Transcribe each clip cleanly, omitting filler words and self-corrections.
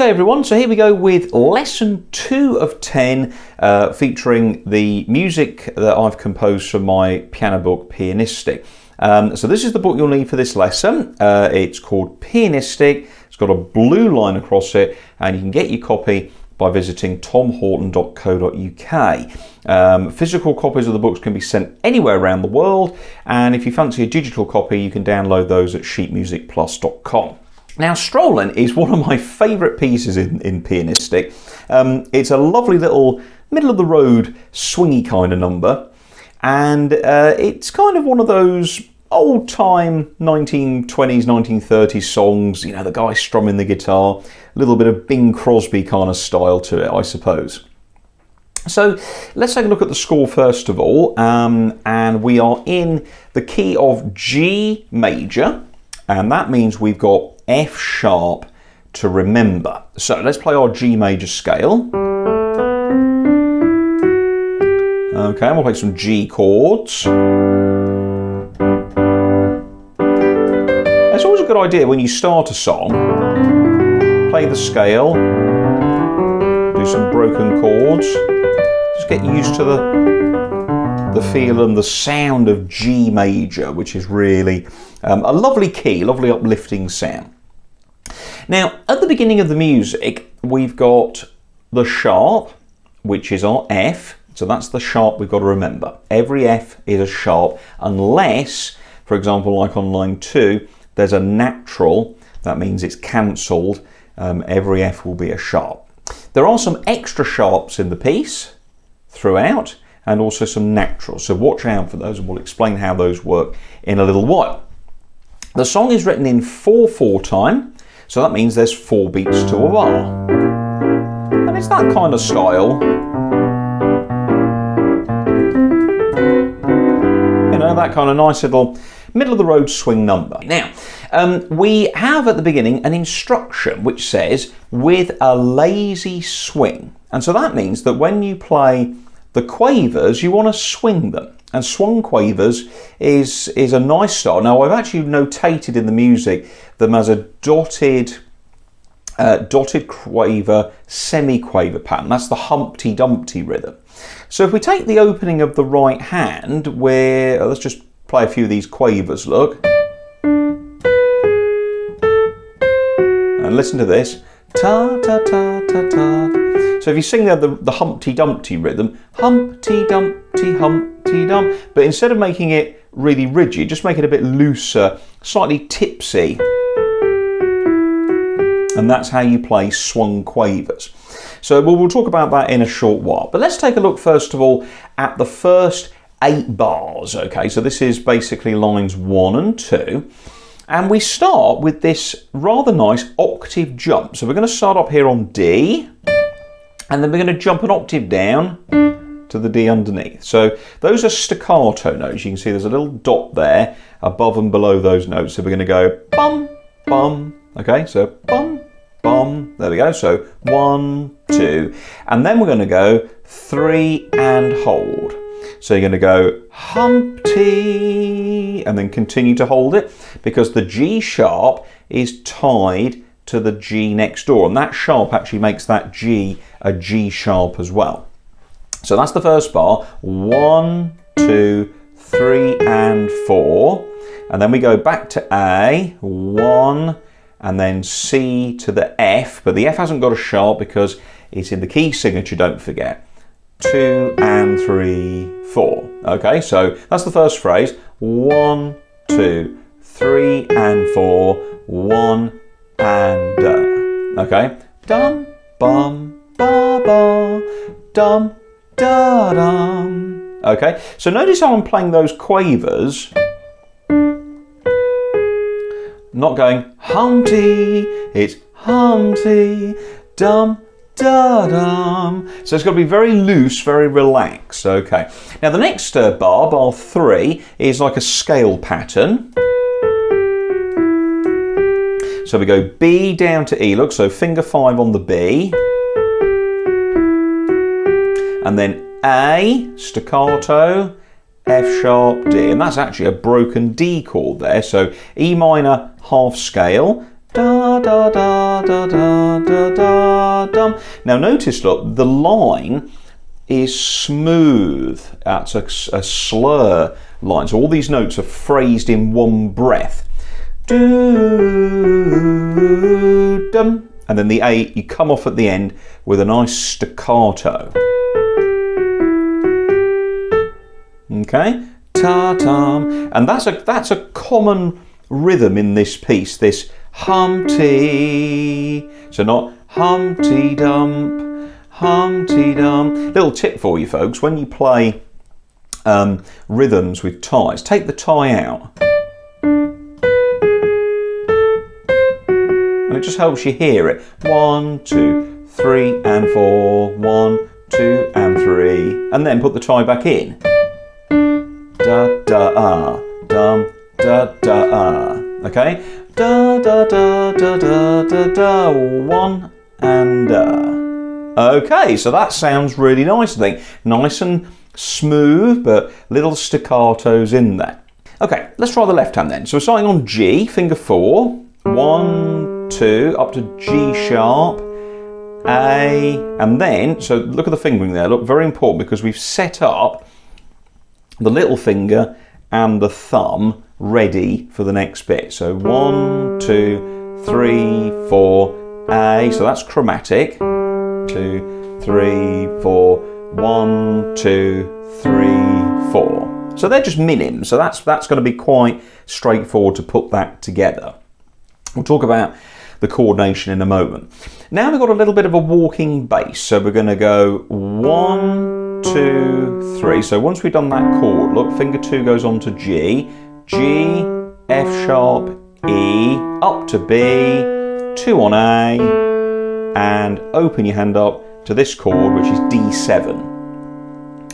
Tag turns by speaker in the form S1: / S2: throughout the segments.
S1: Okay everyone, so here we go with lesson 2 of 10 featuring the music that I've composed for my piano book Pianistic. So this is the book you'll need for this lesson. It's called Pianistic. It's got a blue line across it and you can get your copy by visiting tomhorton.co.uk. Physical copies of the books can be sent anywhere around the world, and if you fancy a digital copy you can download those at sheetmusicplus.com. Now, Strollin is one of my favourite pieces in Pianistic. It's a lovely little middle-of-the-road swingy kind of number, and it's kind of one of those old-time 1920s, 1930s songs, you know, the guy strumming the guitar, a little bit of Bing Crosby kind of style to it, I suppose. So let's take a look at the score first of all, and we are in the key of G major, and that means we've got F sharp to remember. So let's play our G major scale. Okay, and we'll play some G chords. It's always a good idea when you start a song, play the scale, do some broken chords, just get used to the feel and the sound of G major, which is really a lovely key, lovely uplifting sound. Now, at the beginning of the music, we've got the sharp, which is our F. So that's the sharp we've got to remember. Every F is a sharp, unless, for example, like on line 2, there's a natural. That means it's cancelled. Every F will be a sharp. There are some extra sharps in the piece throughout, and also some naturals. So watch out for those, and we'll explain how those work in a little while. The song is written in 4/4 time. So that means there's 4 beats to a bar. And it's that kind of style. You know, that kind of nice little middle of the road swing number. Now, we have at the beginning an instruction which says, with a lazy swing. And so that means that when you play the quavers, you want to swing them. And swung quavers is a nice style. Now, I've actually notated in the music them as a dotted quaver, semi-quaver pattern. That's the Humpty Dumpty rhythm. So if we take the opening of the right hand, where let's just play a few of these quavers, look. And listen to this. Ta ta ta ta ta. So if you sing the Humpty Dumpty rhythm, Humpty Dumpty Humpty Dump, but instead of making it really rigid, just make it a bit looser, slightly tipsy. And that's how you play swung quavers. So we'll talk about that in a short while. But let's take a look first of all at the first 8 bars. Okay, so this is basically lines 1 and 2. And we start with this rather nice octave jump. So we're going to start up here on D, and then we're going to jump an octave down to the D underneath. So those are staccato notes. You can see there's a little dot there above and below those notes. So we're going to go bum, bum. Okay, so bum, bum. There we go. So 1, 2. And then we're going to go 3 and hold. So you're going to go Humpty and then continue to hold it, because the G sharp is tied to the G next door, and that sharp actually makes that G a G sharp as well. So that's the first bar. 1, 2, 3 and 4, and then we go back to A, 1, and then C to the F, but the F hasn't got a sharp because it's in the key signature, don't forget. 2 and 3, 4. Okay, so that's the first phrase. 1, 2, 3 and 4, 1 and okay. Dum bum ba ba dum da dum. Okay, so notice how I'm playing those quavers. Not going Humpty, it's Humpty, dum da dum. So it's got to be very loose, very relaxed. Okay. Now the next bar 3, is like a scale pattern. So we go B down to E. Look, so finger 5 on the B, and then A staccato, F sharp, D, and that's actually a broken D chord there. So E minor half scale, da da da da da da da dum. Now notice, look, the line is smooth. That's a slur line. So all these notes are phrased in one breath. Do, dum. And then the A, you come off at the end with a nice staccato. Okay, ta-tam. And that's a common rhythm in this piece, this Humpty. So not Humpty Dump, Humpty Dump. Little tip for you folks, when you play rhythms with ties, take the tie out. And it just helps you hear it. 1, 2, 3 and 4. 1, 2 and 3. And then put the tie back in. Da da ah, dum da da ah. Okay? Da da da da da da da. 1 and Okay, so that sounds really nice, I think. Nice and smooth, but little staccatos in there. Okay, let's try the left hand then. So we're starting on G, finger 4. 1, 2, up to G sharp, A, and then, so look at the fingering there, look, very important because we've set up the little finger and the thumb ready for the next bit. So 1, 2, 3, 4, A, so that's chromatic. 2, 3, 4, 1, 2, 3, 4. So they're just minims, so that's going to be quite straightforward to put that together. We'll talk about the coordination in a moment. Now we've got a little bit of a walking bass, so we're going to go 1, 2, 3. So once we've done that chord, look, finger 2 goes on to G, G, F sharp, E, up to B, 2 on A, and open your hand up to this chord, which is D7.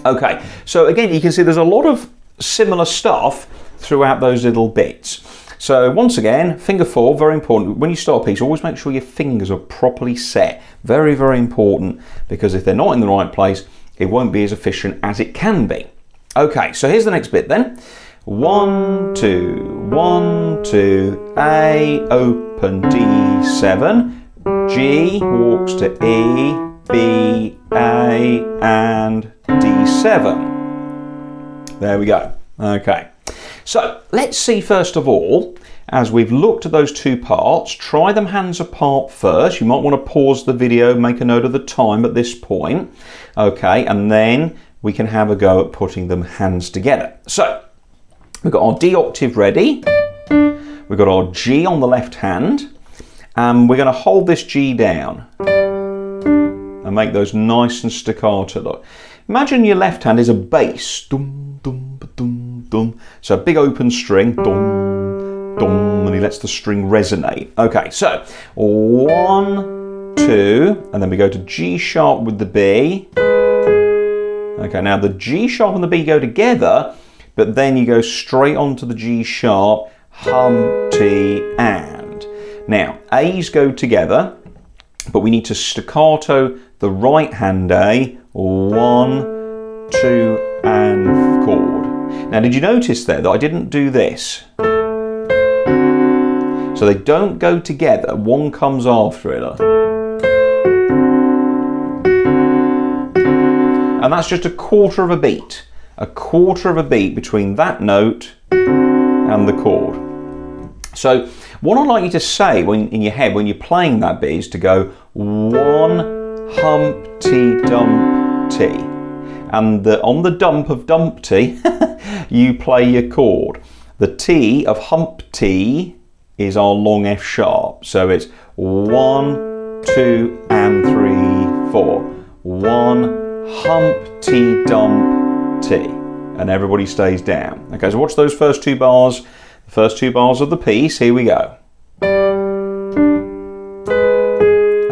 S1: Okay, so again, you can see there's a lot of similar stuff throughout those little bits. So once again, finger 4, very important. When you start a piece, always make sure your fingers are properly set. Very, very important, because if they're not in the right place, it won't be as efficient as it can be. Okay, so here's the next bit then. 1, 2, 1, 2, A, open, D7, G, walks to E, B, A, and D7. There we go. Okay. So let's see first of all, as we've looked at those two parts, try them hands apart first. You might want to pause the video, make a note of the time at this point. Okay, and then we can have a go at putting them hands together. So we've got our D octave ready. We've got our G on the left hand, and we're going to hold this G down and make those nice and staccato. Look, imagine your left hand is a bass. Dum, dum, dum, dum. So a big open string. Dum, dum, and he lets the string resonate. Okay, so 1, 2, and then we go to G sharp with the B. Okay, now the G sharp and the B go together, but then you go straight onto the G sharp, Humpty, and. Now, A's go together, but we need to staccato the right hand A, 1, 2, and chord. Now, did you notice there that I didn't do this? So they don't go together, one comes after it. And that's just a quarter of a beat. A quarter of a beat between that note and the chord. So what I'd like you to say in your head when you're playing that bit is to go 1 Humpty Dumpty. And on the dump of Dumpty, you play your chord. The T of Humpty is our long F sharp. So it's 1, 2, and 3, 4. 1 Humpty Dumpty. And everybody stays down. Okay, so watch those first two bars. The first two bars of the piece. Here we go.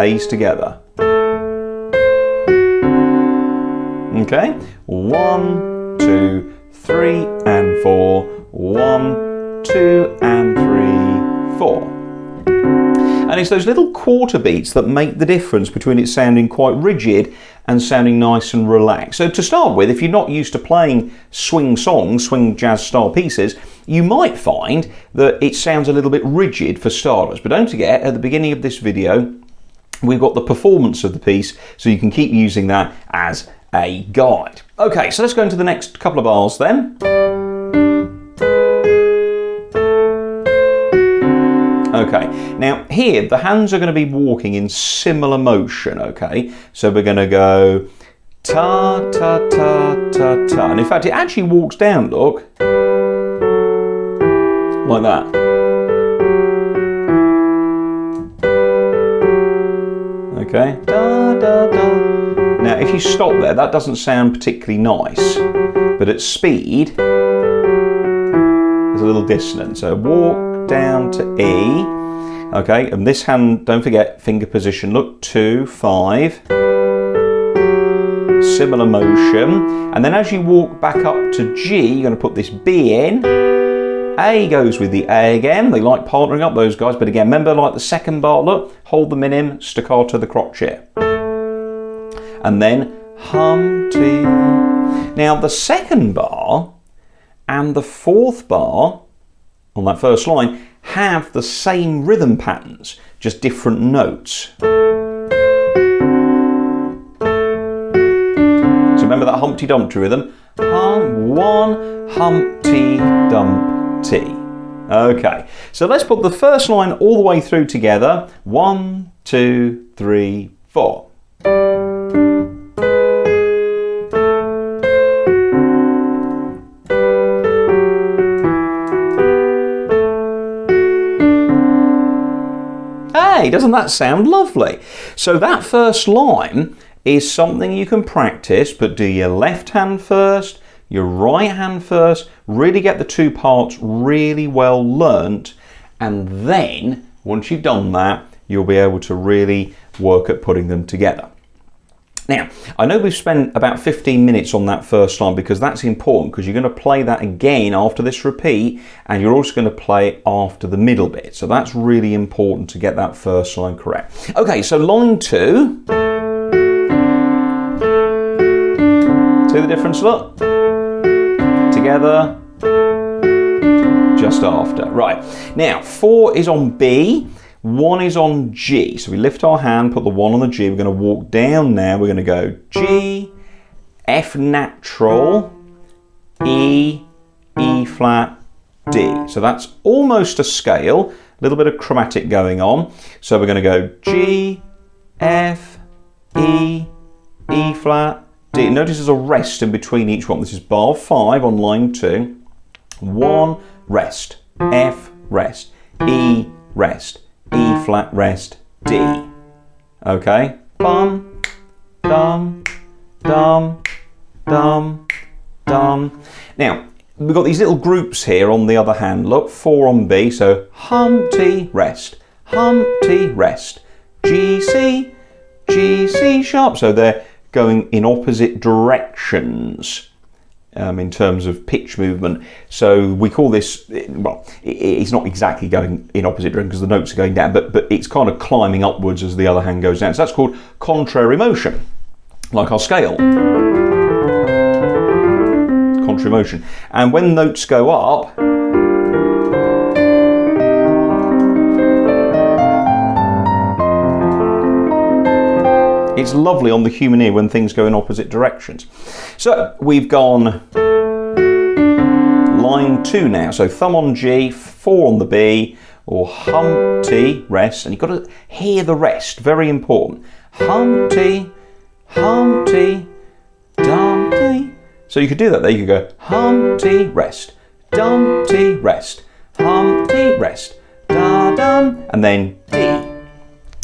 S1: A's together. Okay, 1, 2, 3, and 4. 1, 2, and 3, 4. And it's those little quarter beats that make the difference between it sounding quite rigid and sounding nice and relaxed. So to start with, if you're not used to playing swing songs, swing jazz style pieces, you might find that it sounds a little bit rigid for starters. But don't forget, at the beginning of this video, we've got the performance of the piece, so you can keep using that as a guide. Okay, so let's go into the next couple of bars then. Okay, now here the hands are going to be walking in similar motion, okay? So we're going to go ta, ta, ta, ta, ta. And in fact, it actually walks down, look, like that. Okay, da, da, da. Now, if you stop there, that doesn't sound particularly nice, but at speed, there's a little dissonance. So walk down to E, okay, and this hand, don't forget, finger position, look, 2, 5, similar motion, and then as you walk back up to G, you're going to put this B in, A goes with the A again, they like partnering up, those guys, but again, remember, like the second bar, look, hold the minim, staccato the crotchet, and then hum-tee. Now the second bar and the fourth bar on that first line have the same rhythm patterns, just different notes. So remember that Humpty Dumpty rhythm? One, Humpty Dumpty. Okay, so let's put the first line all the way through together. 1, 2, 3, 4. Hey, doesn't that sound lovely? So that first line is something you can practice, but do your left hand first, your right hand first, really get the two parts really well learnt, and then once you've done that, you'll be able to really work at putting them together. Now, I know we've spent about 15 minutes on that first line because that's important, because you're going to play that again after this repeat, and you're also going to play it after the middle bit. So that's really important to get that first line correct. Okay, so line 2. See the difference, look? Together, just after. Right, now 4 is on B. 1 is on G, so we lift our hand, put the 1 on the G, we're going to walk down now, we're going to go G, F natural, E, E flat, D. So that's almost a scale, a little bit of chromatic going on. So we're going to go G, F, E, E flat, D. Notice there's a rest in between each one. This is bar 5 on line 2. 1, rest, F, rest, E, rest. E flat rest D. Okay? Bum, dum, dum, dum, dum. Now, we've got these little groups here on the other hand. Look, 4 on B, so hum-tee, rest, hum-tee, rest. G, C, G, C sharp. So they're going in opposite directions. In terms of pitch movement. So we call this, well, it's not exactly going in opposite direction because the notes are going down, but it's kind of climbing upwards as the other hand goes down. So that's called contrary motion, like our scale. Contrary motion. And when notes go up, it's lovely on the human ear when things go in opposite directions. So we've gone line 2 now. So thumb on G, 4 on the B, or hum-tee, rest. And you've got to hear the rest, very important. Hum-tee, hum-tee, dum-tee. So you could do that there. You could go hum-tee, rest, dum-tee, rest, hum-tee, rest, da-dum, and then D.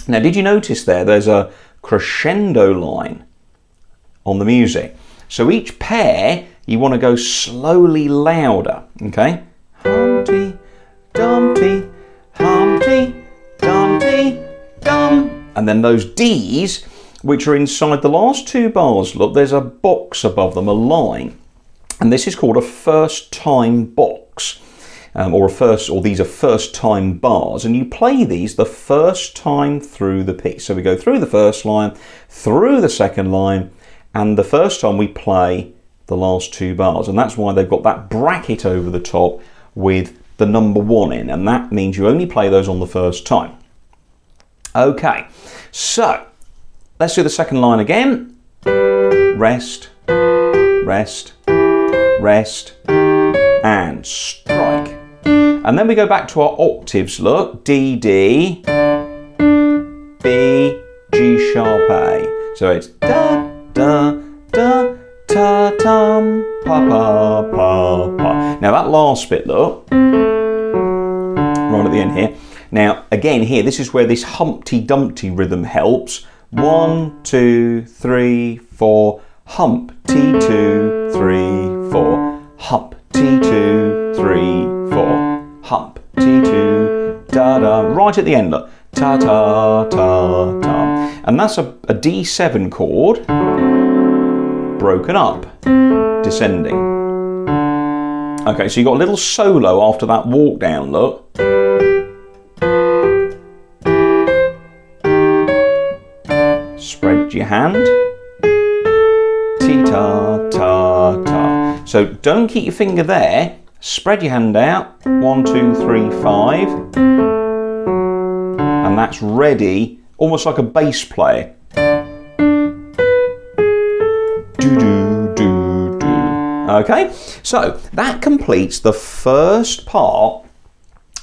S1: Now, did you notice there's a crescendo line on the music? So each pair you want to go slowly louder, okay? Humpty, Dumpty, Humpty, Dumpty, Dum. And then those D's, which are inside the last 2 bars, look, there's a box above them, a line. And this is called a first time box. or these are first time bars, and you play these the first time through the piece. So we go through the first line, through the second line, and the first time we play the last 2 bars, and that's why they've got that bracket over the top with the number 1 in, and that means you only play those on the first time. Okay, so let's do the second line again. Rest, rest, rest, and strike. And then we go back to our octaves, look. D, D, B, G sharp A. So it's da, da, da, ta, tum, pa, pa, pa, pa. Now that last bit, look, right at the end here. Now, again here, this is where this Humpty Dumpty rhythm helps. 1, 2, 3, 4, hump, T2, 3, 4, hump, T2, 3, 4, hump, T2, da da, right at the end, look, ta ta ta ta. And that's a D7 chord, broken up, descending. Okay, so you got a little solo after that walk down, look. Spread your hand. Ti-ta, ta, ta. So don't keep your finger there. Spread your hand out. 1, 2, 3, 5. And that's ready, almost like a bass player. Do, do, do, do. Okay, so that completes the first part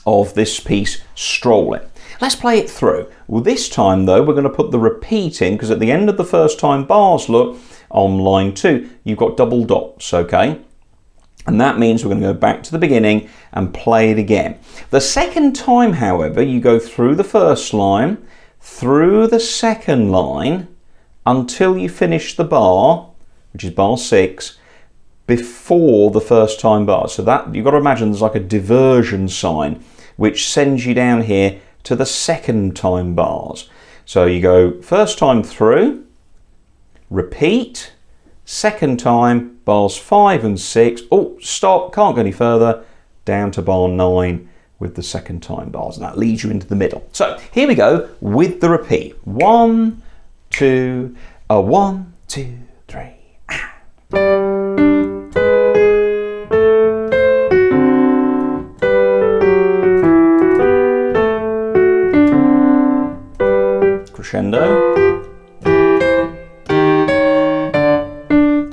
S1: of this piece, Strolling. Let's play it through. Well, this time though, we're going to put the repeat in, because at the end of the first time bars, look, on line 2, you've got double dots, okay? And that means we're going to go back to the beginning and play it again. The second time, however, you go through the first line, through the second line, until you finish the bar, which is bar 6, before the first time bar. So that, you've got to imagine there's like a diversion sign, which sends you down here to the second time bars. So you go first time through, repeat, second time, bars 5 and 6. Oh, stop, can't go any further, down to bar 9 with the second time bars, and that leads you into the middle. So here we go with the repeat. 1, 2, 1, 2, 3. Crescendo.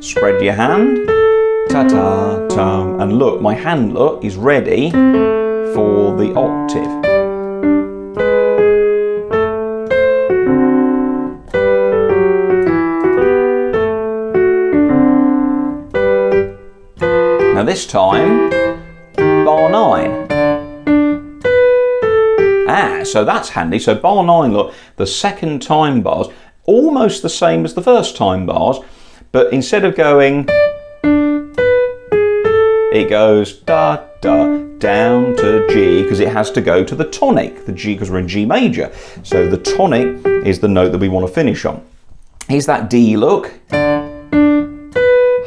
S1: Spread your hand. Ta-ta, tum. And look, my hand, look, is ready for the octave. Now this time, bar 9. So that's handy. So bar 9, look, the second time bars, almost the same as the first time bars, but instead of going, it goes da da down to G, because it has to go to the tonic, the G, because we're in G major. So the tonic is the note that we want to finish on. Here's that D, look.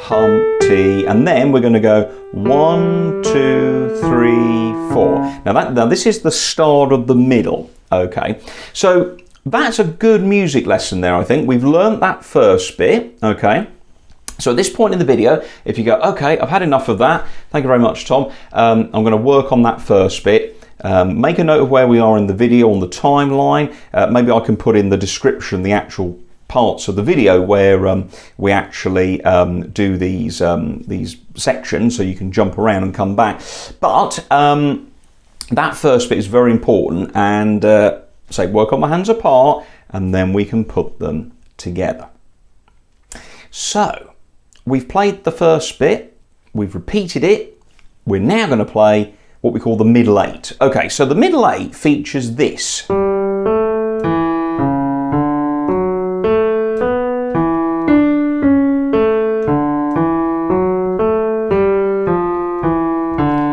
S1: Humpty, and then we're going to go 1, 2, 3, 4. Now this is the start of the middle. Okay, so that's a good music lesson there. I think we've learnt that first bit. Okay, so at this point in the video, if you go, okay, I've had enough of that, thank you very much, Tom, I'm going to work on that first bit. Make a note of where we are in the video on the timeline. Maybe I can put in the description the actual parts of the video where we actually do these sections, so you can jump around and come back. But that first bit is very important, and say work on my hands apart, and then we can put them together. So we've played the first bit, we've repeated it, we're now going to play what we call the middle 8. Okay, so the middle 8 features this.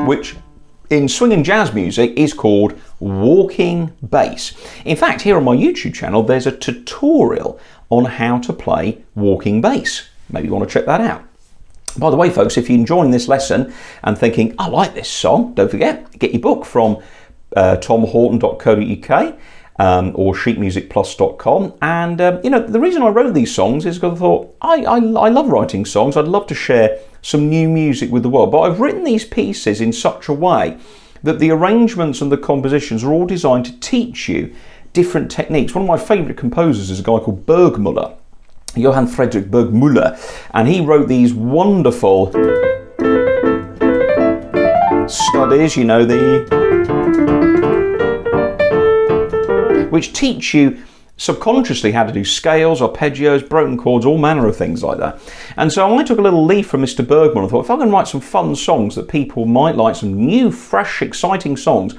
S1: Which in swing and jazz music is called walking bass. In fact, here on my YouTube channel, there's a tutorial on how to play walking bass. Maybe you want to check that out. By the way, folks, if you're enjoying this lesson and thinking, I like this song, don't forget, get your book from tomhorton.co.uk or sheetmusicplus.com. And, you know, the reason I wrote these songs is because I thought, I love writing songs. I'd love to share some new music with the world. But I've written these pieces in such a way that the arrangements and the compositions are all designed to teach you different techniques. One of my favourite composers is a guy called Bergmüller, Johann Friedrich Bergmüller, and he wrote these wonderful studies, you know, which teach you subconsciously how to do scales, arpeggios, broken chords, all manner of things like that. And so I took a little leaf from Mr. Bergman and thought, if I can write some fun songs that people might like, some new, fresh, exciting songs,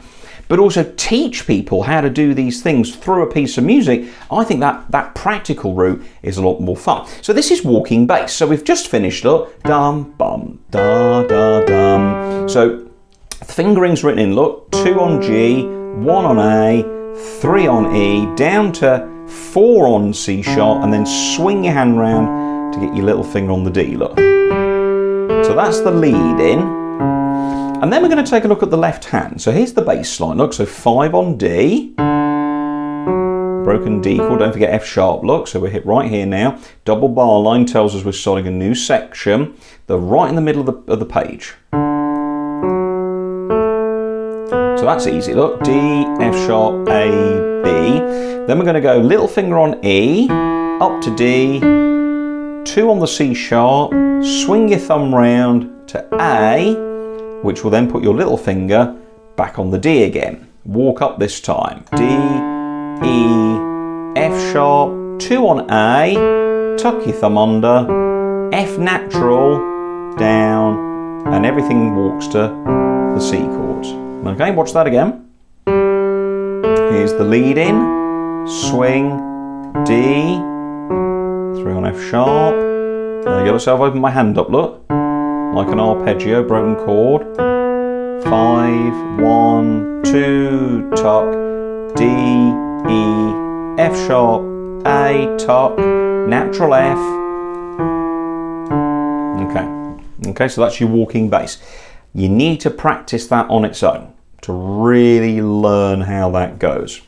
S1: but also teach people how to do these things through a piece of music, I think that practical route is a lot more fun. So this is walking bass. So we've just finished, look, dum, bum, da, da, dum. So fingering's written in, look, 2 on G, 1 on A, 3 on E, down to 4 on C sharp, and then swing your hand round to get your little finger on the D, look. So that's the lead in. And then we're going to take a look at the left hand. So here's the bass line, look, so 5 on D, broken D chord, don't forget F sharp, look, so we're hit right here now. Double bar line tells us we're starting a new section. They're right in the middle of the page. So that's easy, look, D, F sharp, A, B. Then we're going to go little finger on E, up to D, 2 on the C sharp, swing your thumb round to A, which will then put your little finger back on the D again. Walk up this time, D, E, F sharp, 2 on A, tuck your thumb under, F natural, down, and everything walks to the C chords. Okay, watch that again. Here's the lead in, swing, D, 3 on F sharp. Now you got yourself open my hand up, look, like an arpeggio, broken chord. 5, 1, 2, tuck, D, E, F sharp, A, tuck, natural F. Okay, so that's your walking bass. You need to practice that on its own to really learn how that goes.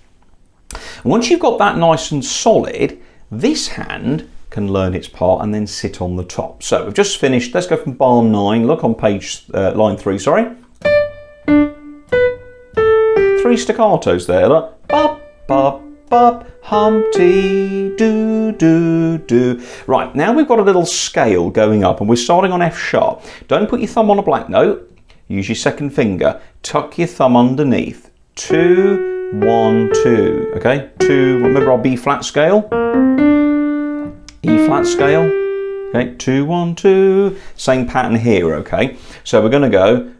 S1: And once you've got that nice and solid, this hand can learn its part and then sit on the top. So we've just finished. Let's go from bar 9. Look on page line 3. Sorry. 3 staccatos there. Look. Bop, bop, bop, Humpty, do, do, do. Right, now we've got a little scale going up and we're starting on F sharp. Don't put your thumb on a black note. Use your second finger. Tuck your thumb underneath. 2, 1, 2. Okay, 2. Remember our B flat scale? E flat scale. Okay, 2, 1, 2. Same pattern here, okay? So we're going to go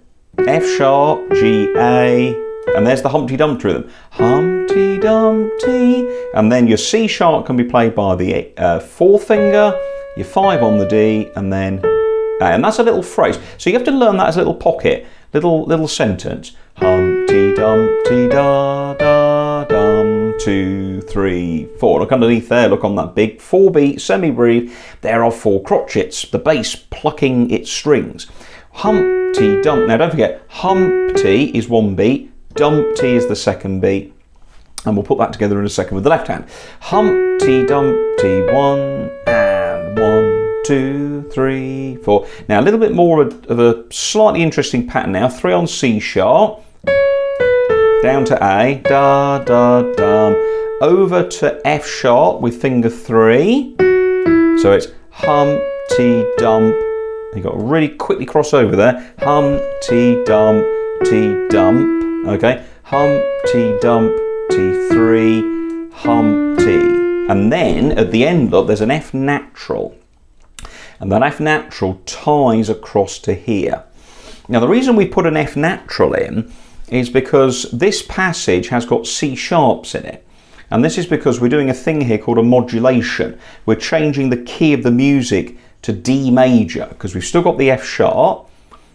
S1: F sharp, G, A, and there's the Humpty Dumpty rhythm. Humpty Dumpty. And then your C sharp can be played by the 4th finger, your 5 on the D, and then A. And that's a little phrase. So you have to learn that as a little pocket, little sentence. Humpty Dumpty da da dum, 2, 3, 4. Look underneath there, look on that big 4-beat semi-brief. There are 4 crotchets, the bass plucking its strings. Humpty Dump. Now don't forget, Humpty is 1 beat, Dumpty is the 2nd beat, and we'll put that together in a second with the left hand. Humpty Dumpty 1 and 1, 2, 3, 4. Now a little bit more of a slightly interesting pattern now. 3 on C sharp, down to A, da da dum, over to F sharp with finger 3. So it's Humpty Dump. You got to really quickly cross over there. Humpty Dumpty Dump. Okay, Humpty Dumpty 3, Humpty. And then at the end, look, there's an F natural. And that F natural ties across to here. Now the reason we put an F natural in is because this passage has got C sharps in it. And this is because we're doing a thing here called a modulation. We're changing the key of the music to D major because we've still got the F sharp.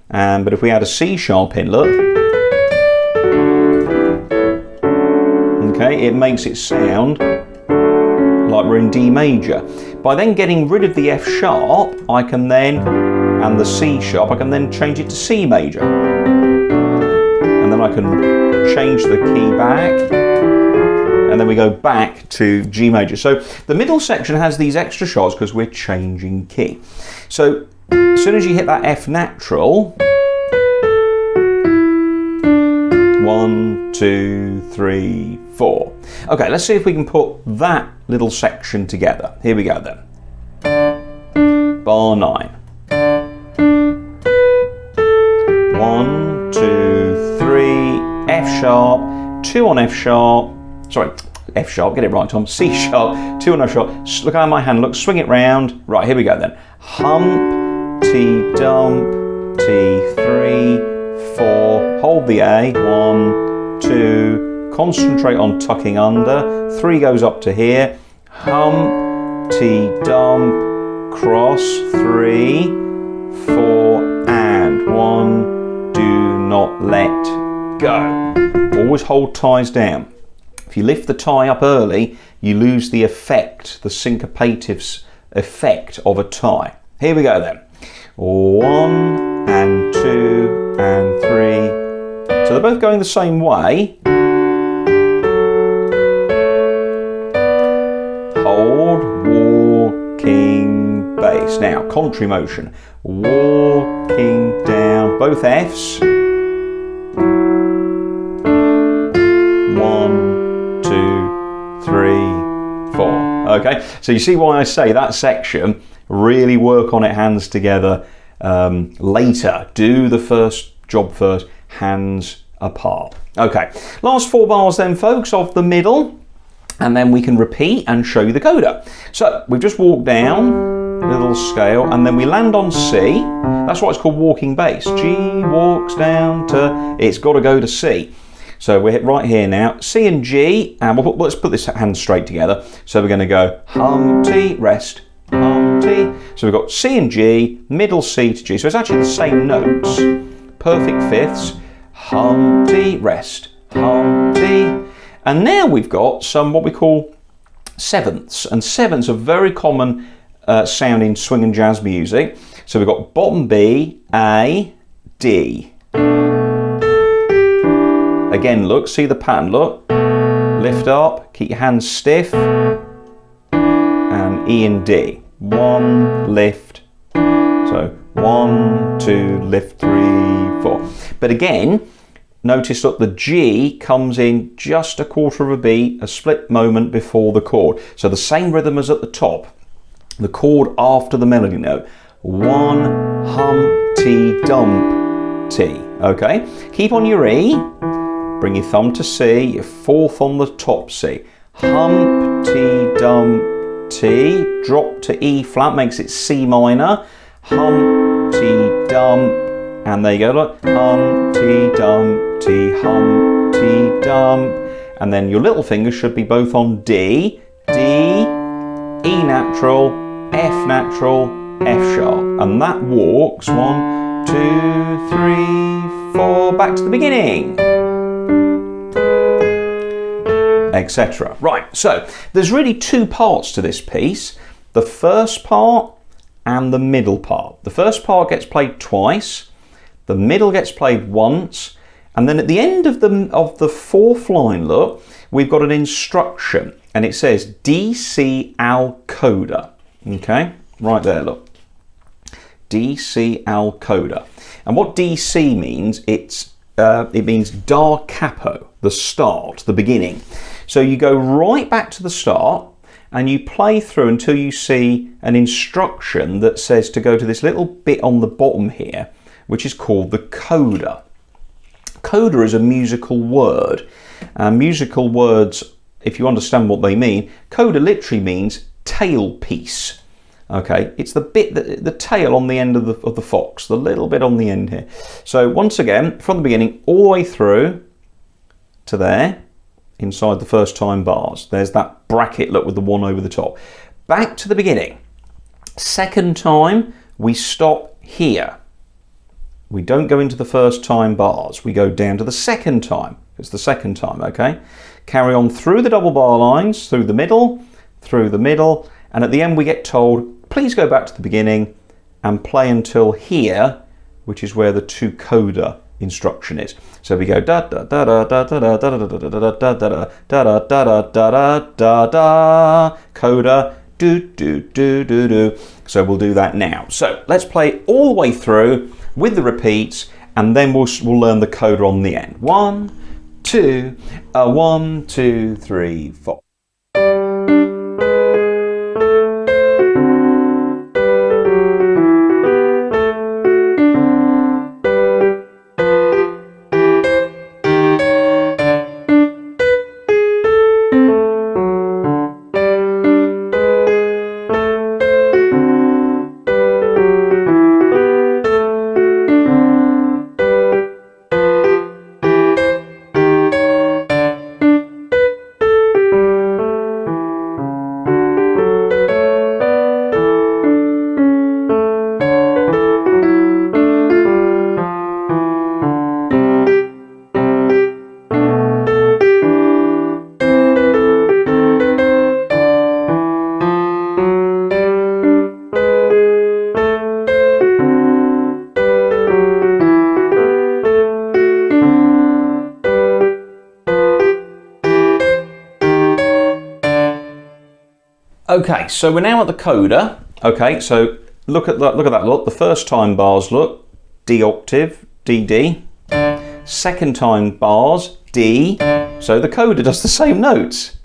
S1: But if we add a C sharp in, look. Okay, it makes it sound like we're in D major. By then getting rid of the F sharp, I can then and the C sharp, I can then change it to C major. And then I can change the key back, and then we go back to G major. So the middle section has these extra sharps because we're changing key. So as soon as you hit that F natural, 1, 2, 3, 4. Okay, let's see if we can put that little section together. Here we go then. Bar 9. 1, 2, 3, F sharp, 2 on F sharp, sorry, F sharp, get it right Tom, C sharp, 2 on F sharp, look how my hand looks, swing it round, right, here we go then. Hump, T dump, T3, 4, hold the A, 1, 2, concentrate on tucking under, 3 goes up to here, hump, T dump, cross, 3, 4, and 1, do not let go. Always hold ties down. If you lift the tie up early, you lose the effect, the syncopative effect of a tie. Here we go then. 1 and 2 and 3. So they're both going the same way. Hold, walking, bass. Now, contrary motion. Walking down, both Fs. 1, 2, 3, 4. Okay, so you see why I say that section, really work on it hands together later. Do the first job first, hands apart. Okay, last 4 bars then, folks, of the middle, and then we can repeat and show you the coda. So we've just walked down, little scale, and then we land on C. That's why it's called walking bass. G walks down to, it's got to go to C. So we're right here now, C and G, and let's put this hand straight together. So we're going to go hum, T, rest, hum, T. So we've got C and G, middle C to G. So it's actually the same notes, perfect fifths, hum, T, rest, hum, T. And now we've got some what we call sevenths, and sevenths are very common sound in swing and jazz music. So we've got bottom B, A, D. Again, look, see the pattern, look. Lift up, keep your hands stiff, and E and D. 1, lift. So 1, 2, lift, 3, 4. But again, notice that the G comes in just a quarter of a beat, a split moment before the chord. So the same rhythm as at the top. The chord after the melody note. 1, hum, T, dump, T. Okay? Keep on your E. Bring your thumb to C, your fourth on the top C. Hump, T, dump, T. Drop to E flat, makes it C minor. Hump, T, dump. And there you go, look. Hum, T, dump, T, hum, T, dump. And then your little finger should be both on D, D, E natural, F natural, F sharp. And that walks 1, 2, 3, 4, back to the beginning. Etc. Right, so there's really 2 parts to this piece. The first part and the middle part. The first part gets played twice. The middle gets played once, and then at the end of the 4th line, look, we've got an instruction, and it says DC al coda. Okay, right there, look. DC al coda. And what DC means, it means da capo, the start, the beginning. So you go right back to the start, and you play through until you see an instruction that says to go to this little bit on the bottom here, which is called the coda. Coda is a musical word. Musical words, if you understand what they mean, coda literally means tailpiece. Okay, it's the bit, the tail on the end of the fox, the little bit on the end here. So once again, from the beginning, all the way through to there, inside the first time bars. There's that bracket, look, with the 1 over the top. Back to the beginning. Second time, we stop here. We don't go into the first time bars. We go down to the second time. It's the second time, okay? Carry on through the double bar lines, through the middle, and at the end we get told, please go back to the beginning and play until here, which is where the to coda instruction is. So we go da da da da da da da da da da da da da da da da da da, coda, do do do do do. So we'll do that now. So let's play all the way through with the repeats, and then we'll learn the coda on the end. 1, 2, 1, 2, 3, 4. Okay, so we're now at the coda. Okay, so look at that. Look, the first time bars. Look, D octave, D D. Second time bars, D. So the coda does the same notes.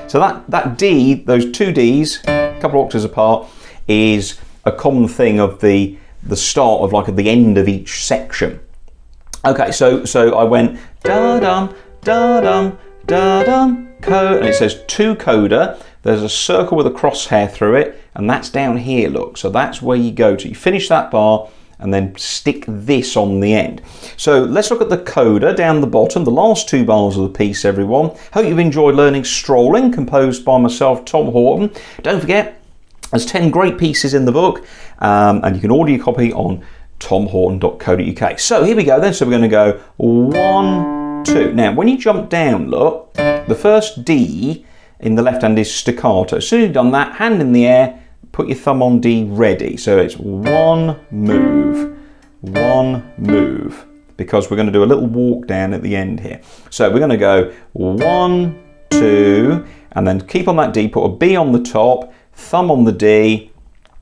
S1: So that D, those two Ds, a couple of octaves apart, is a common thing of the start of, like, at the end of each section. Okay, so I went da dum da dum da dum coda, and it says to coda. There's a circle with a crosshair through it, and that's down here, look. So that's where you go to. You finish that bar and then stick this on the end. So let's look at the coda down the bottom, the last two bars of the piece, everyone. Hope you've enjoyed learning Strolling, composed by myself, Tom Horton. Don't forget, there's 10 great pieces in the book, and you can order your copy on tomhorton.co.uk. So here we go then. So we're going to go 1, 2. Now, when you jump down, look, the first D in the left hand is staccato. As soon as you've done that, hand in the air, put your thumb on D, ready. So it's 1 move, 1 move, because we're going to do a little walk down at the end here. So we're going to go 1, 2, and then keep on that D, put a B on the top, thumb on the D,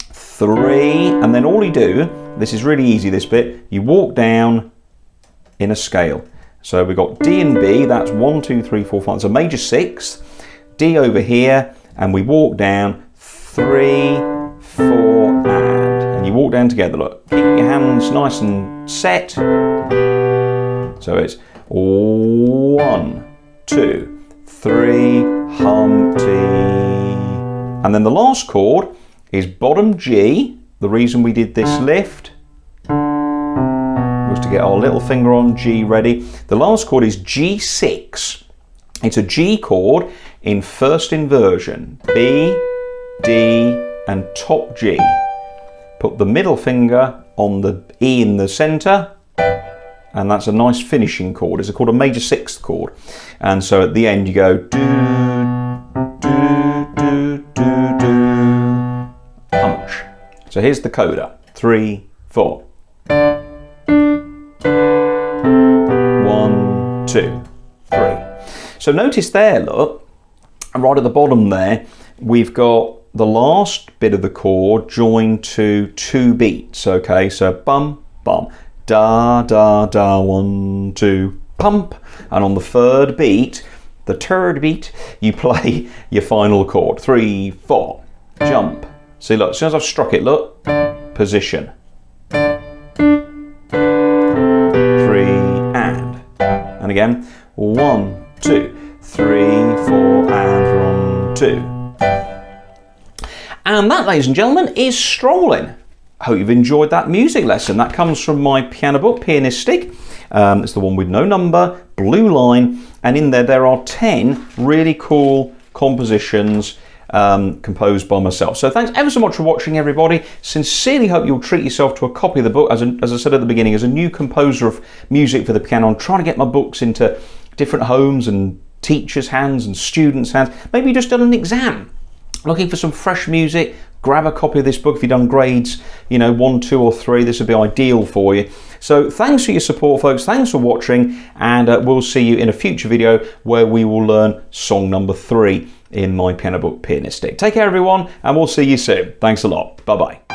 S1: 3, and then all you do, this is really easy, this bit, you walk down in a scale. So we've got D and B, that's 1, 2, 3, 4, 5, it's a major sixth. D over here, and we walk down 3, 4, and you walk down together. Look, keep your hands nice and set. So it's 1, 2, 3, Humpty. And then the last chord is bottom G. The reason we did this lift was to get our little finger on G ready. The last chord is G6. It's a G chord in first inversion, B, D, and top G. Put the middle finger on the E in the centre, and that's a nice finishing chord. It's called a major sixth chord. And so at the end you go do, do, do, do, do, punch. So here's the coda, 3, 4. 1, 2, 3. So notice there, look, right at the bottom there, we've got the last bit of the chord joined to 2 beats. Okay, so bum, bum, da, da, da, 1, 2, pump. And on the third beat, you play your final chord. 3, 4, jump. See, look, as soon as I've struck it, look, position. 3, and again, 1, 2, 3, 4, and 1, 2. And that, ladies and gentlemen, is Strollin. I hope you've enjoyed that music lesson. That comes from my piano book, Pianistic. It's the one with no number, blue line, and in there are 10 really cool compositions composed by myself. So thanks ever so much for watching, everybody. Sincerely hope you'll treat yourself to a copy of the book. As I said at the beginning, as a new composer of music for the piano, I'm trying to get my books into different homes and teachers' hands and students' hands. Maybe you just done an exam Looking for some fresh music, grab a copy of this book. If you've done grades, 1, 2 or 3, this would be ideal for you. So thanks for your support, folks. Thanks for watching, and we'll see you in a future video where we will learn song number 3 in my piano book, Pianistic. Take care, everyone, and we'll see you soon. Thanks a lot. Bye-bye.